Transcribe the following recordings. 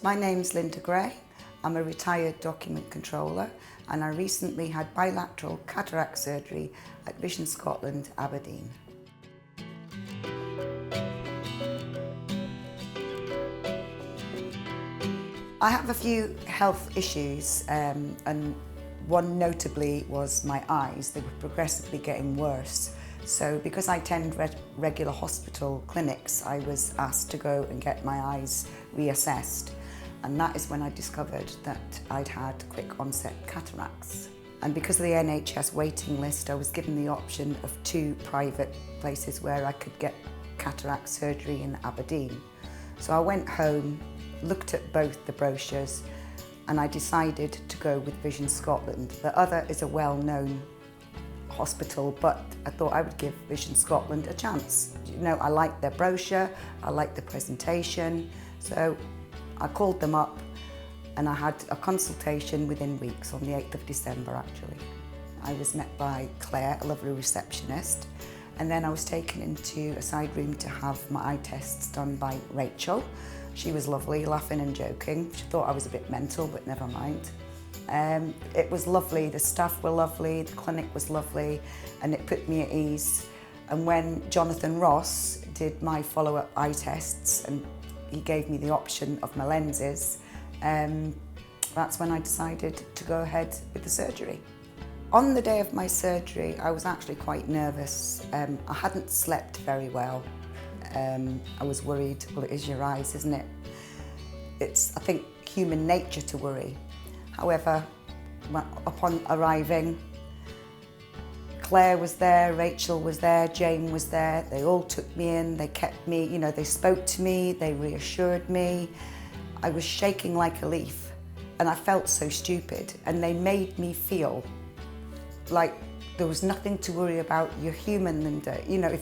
My name's Linda Gray. I'm a retired document controller and I recently had bilateral cataract surgery at Vision Scotland, Aberdeen. I have a few health issues and one notably was my eyes. They were progressively getting worse. So because I attend regular hospital clinics, I was asked to go and get my eyes reassessed. And that is when I discovered that I'd had quick onset cataracts. And because of the NHS waiting list, I was given the option of 2 private places where I could get cataract surgery in Aberdeen. So I went home, looked at both the brochures, and I decided to go with Vision Scotland. The other is a well-known hospital, but I thought I would give Vision Scotland a chance. You know, I liked their brochure, I liked the presentation, so I called them up and I had a consultation within weeks, on the 8th of December actually. I was met by Claire, a lovely receptionist, and then I was taken into a side room to have my eye tests done by Rachel. She was lovely, laughing and joking. She thought I was a bit mental, but never mind. It was lovely, the staff were lovely, the clinic was lovely, and it put me at ease. And when Jonathan Ross did my follow-up eye tests and he gave me the option of my lenses, that's when I decided to go ahead with the surgery. On the day of my surgery, I was actually quite nervous. I hadn't slept very well. I was worried. Well, it is your eyes, isn't it? It's, I think, human nature to worry. However, upon arriving, Claire was there, Rachel was there, Jane was there. They all took me in, they kept me, you know, they spoke to me, they reassured me. I was shaking like a leaf and I felt so stupid, and they made me feel like there was nothing to worry about. You're human, Linda. You know,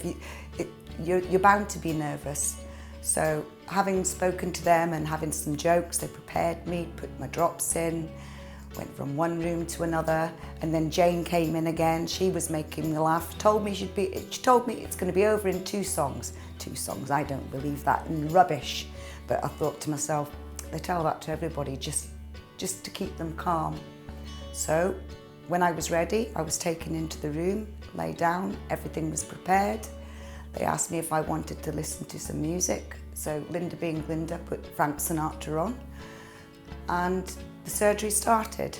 you're bound to be nervous. So having spoken to them and having some jokes, they prepared me, put my drops in, went from one room to another, and then Jane came in again. She was making me laugh, told me she told me it's going to be over in 2 songs. 2 songs, I don't believe that, and rubbish. But I thought to myself, they tell that to everybody just to keep them calm. So when I was ready, I was taken into the room, lay down, everything was prepared. They asked me if I wanted to listen to some music. So Linda being Linda, put Frank Sinatra on. And the surgery started.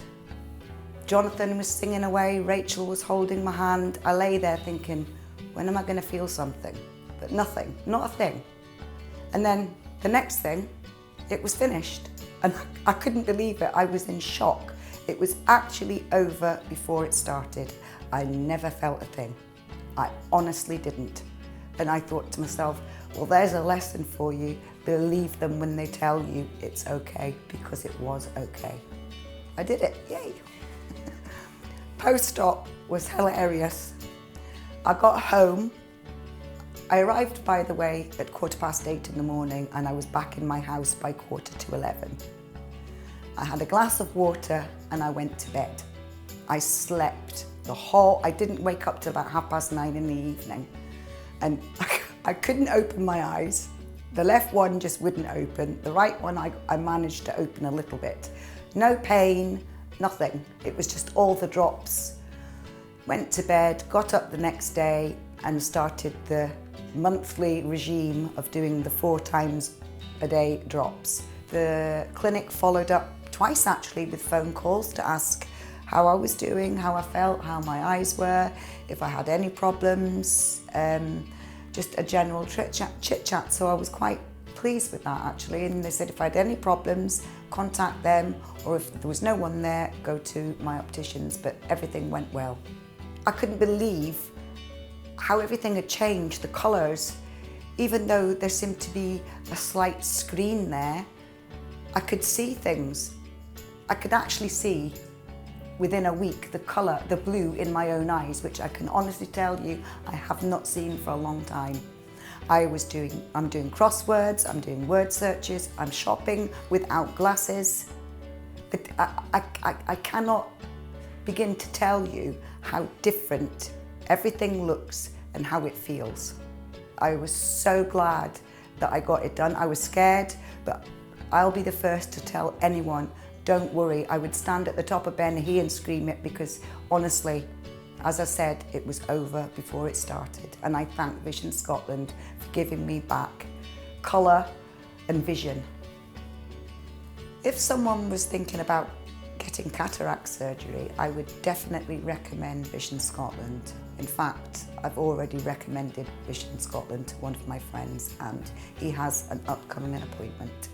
Jonathan was singing away, Rachel was holding my hand. I lay there thinking, when am I going to feel something? But nothing, not a thing. And then the next thing, it was finished. And I couldn't believe it, I was in shock. It was actually over before it started. I never felt a thing. I honestly didn't. And I thought to myself, well, there's a lesson for you. Believe them when they tell you it's okay, because it was okay. I did it, yay. Post-op was hilarious. I got home. I arrived, by the way, at 8:15 in the morning, and I was back in my house by 11:15. I had a glass of water and I went to bed. I slept I didn't wake up till about 9:30 in the evening. And I couldn't open my eyes. The left one just wouldn't open. The right one, I managed to open a little bit. No pain, nothing. It was just all the drops. Went to bed, got up the next day and started the monthly regime of doing the 4 times a day drops. The clinic followed up twice actually with phone calls to ask how I was doing, how I felt, how my eyes were, if I had any problems, just a general chit-chat. So I was quite pleased with that actually, and they said if I had any problems, contact them, or if there was no one there, go to my opticians, but everything went well. I couldn't believe how everything had changed, the colours. Even though there seemed to be a slight screen there, I could see things. I could actually see within a week the colour, the blue in my own eyes, which I can honestly tell you I have not seen for a long time. I'm doing crosswords, I'm doing word searches, I'm shopping without glasses. But I cannot begin to tell you how different everything looks and how it feels. I was so glad that I got it done. I was scared, but I'll be the first to tell anyone, don't worry. I would stand at the top of Ben He and scream it because honestly, as I said, it was over before it started. And I thank Vision Scotland for giving me back colour and vision. If someone was thinking about getting cataract surgery, I would definitely recommend Vision Scotland. In fact, I've already recommended Vision Scotland to one of my friends and he has an upcoming appointment.